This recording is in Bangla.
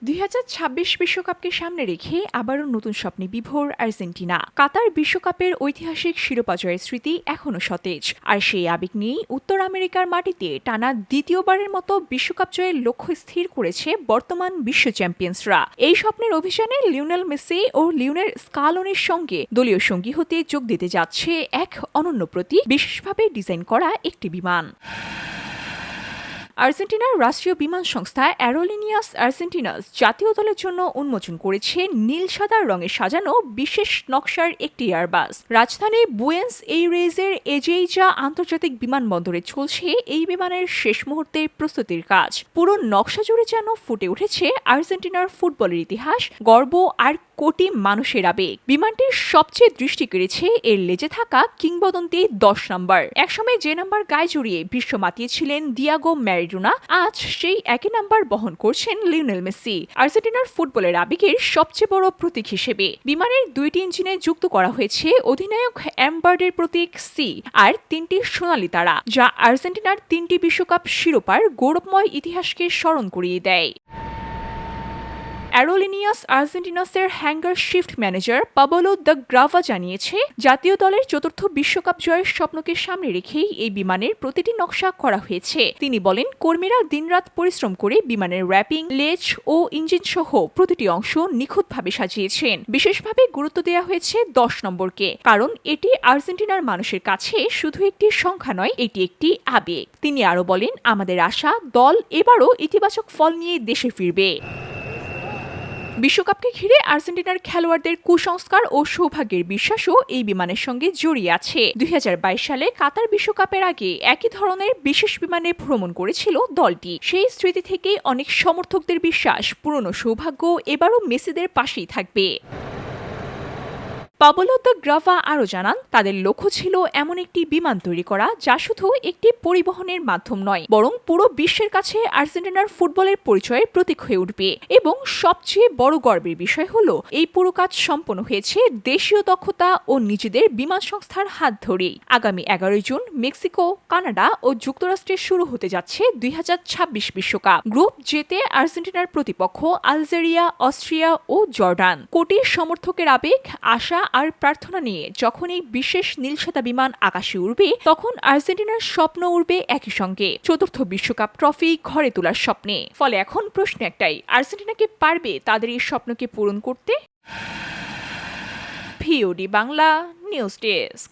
2026 বিশ্বকাপকে সামনে রেখে আবারও নতুন স্বপ্নে বিভোর আর্জেন্টিনা। কাতার বিশ্বকাপের ঐতিহাসিক শিরোপা জয়ের স্মৃতি এখনো সতেজ, আর সেই আবেগ নিয়েই উত্তর আমেরিকার মাটিতে টানা দ্বিতীয়বারের মতো বিশ্বকাপ জয়ের লক্ষ্য স্থির করেছে বর্তমান বিশ্ব চ্যাম্পিয়ন্সরা। এই স্বপ্নের অভিযানে লিওনেল মেসি ও লিওনেল স্কালোনির সঙ্গে দলীয় সঙ্গী হতে যোগ দিতে যাচ্ছে এক অনন্য প্রতীক, বিশেষভাবে ডিজাইন করা একটি বিমান। আর্জেন্টিনার রাষ্ট্রীয় বিমান সংস্থা অ্যারোলিনিয়াস আর্জেন্টিনাস জাতীয় দলের জন্য উন্মোচন করেছে নীল সাদা রঙে সাজানো বিশেষ নকশার একটি এয়ারবাস। রাজধানী বুয়েন্স এইরেজের এজেইজা আন্তর্জাতিক বিমানবন্দরে চলছে এই বিমানের শেষ মুহূর্তের প্রস্তুতির কাজ। পুরো নকশা জুড়ে যেন ফুটে উঠেছে আর্জেন্টিনার ফুটবলের ইতিহাস, গর্ব আর কোটি মানুষের আবেগ। বিমানটির সবচেয়ে দৃষ্টি কেড়েছে এর লেজে থাকা কিংবদন্তি 10 নম্বর। একসময় যে নাম্বার গায়ে জড়িয়ে বিশ্ব মাতিয়েছিলেন দিয়াগো ম্যারাডোনা, আজ সেই একই নাম্বার বহন করছেন লিওনেল মেসি। আর্জেন্টিনার ফুটবলের আবেগের সবচেয়ে বড় প্রতীক হিসেবে বিমানের 2টি ইঞ্জিনে যুক্ত করা হয়েছে অধিনায়ক এমবার্ডের প্রতীক সি আর 3টি সোনালী তারা, যা আর্জেন্টিনার 3টি বিশ্বকাপ শিরোপার গৌরবময় ইতিহাসকে স্মরণ করিয়ে দেয়। অ্যারোলিনিয়াস আর্জেন্টিনাসের hangar shift manager Pablo de Grava জানিয়েছে, জাতীয় দলের চতুর্থ বিশ্বকাপ জয়ের স্বপ্নকে সামনে রেখেই এই বিমানের প্রতিটি নকশা করা হয়েছে। তিনি বলেন, কর্মীরা দিনরাত পরিশ্রম করে বিমানের র্যাপিং, লেজ ও ইঞ্জিন সহ প্রতিটি অংশ নিখুঁতভাবে সাজিয়েছেন। বিশেষভাবে গুরুত্ব দেওয়া হয়েছে 10 নম্বরকে, কারণ এটি আর্জেন্টিনার মানুষের কাছে শুধু একটি সংখ্যা নয়, এটি একটি আবেগ। তিনি আরও বলেন, আমাদের আশা দল এবারও ইতিবাচক ফল নিয়ে দেশে ফিরবে। বিশ্বকাপকে ঘিরে আর্জেন্টিনার খেলোয়াড়দের কুসংস্কার ও সৌভাগ্যের বিশ্বাসও এই বিমানের সঙ্গে জড়িয়ে আছে। 2022 সালে কাতার বিশ্বকাপের আগে একই ধরনের বিশেষ বিমানে ভ্রমণ করেছিল দলটি। সেই স্মৃতি থেকে অনেক সমর্থকদের বিশ্বাস, পুরনো সৌভাগ্য এবারও মেসিদের পাশেই থাকবে। পাবলো দ্য গ্রাভা আরও জানান, তাদের লক্ষ্য ছিল এমন একটি বিমান তৈরি করা যা শুধু একটি পরিবহনের মাধ্যম নয়, বরং পুরো বিশ্বের কাছে আর্জেন্টিনার ফুটবলের পরিচয়ের প্রতীক হয়ে উঠবে। এবং সবচেয়ে বড় গর্বের বিষয় হলো, এই পুরো কাজ সম্পন্ন হয়েছে দেশীয় দক্ষতা ও নিজেদের বিমান সংস্থার হাত ধরেই। আগামী 11 জুন মেক্সিকো, কানাডা ও যুক্তরাষ্ট্রে শুরু হতে যাচ্ছে 2026 বিশ্বকাপ। গ্রুপ জেতে আর্জেন্টিনার প্রতিপক্ষ আলজেরিয়া, অস্ট্রিয়া ও জর্ডান। কোটি সমর্থকের আবেগ, আশা আর প্রার্থনা নিয়ে যখন এই বিশেষ নীলসাদা বিমান আকাশে উড়বে, তখন আর্জেন্টিনার স্বপ্ন উড়বে একই সঙ্গে, চতুর্থ বিশ্বকাপ ট্রফি ঘরে তোলার স্বপ্নে। ফলে এখন প্রশ্ন একটাই, আর্জেন্টিনা কি পারবে তাদের এই স্বপ্নকে পূরণ করতে? VOD Bangla news desk.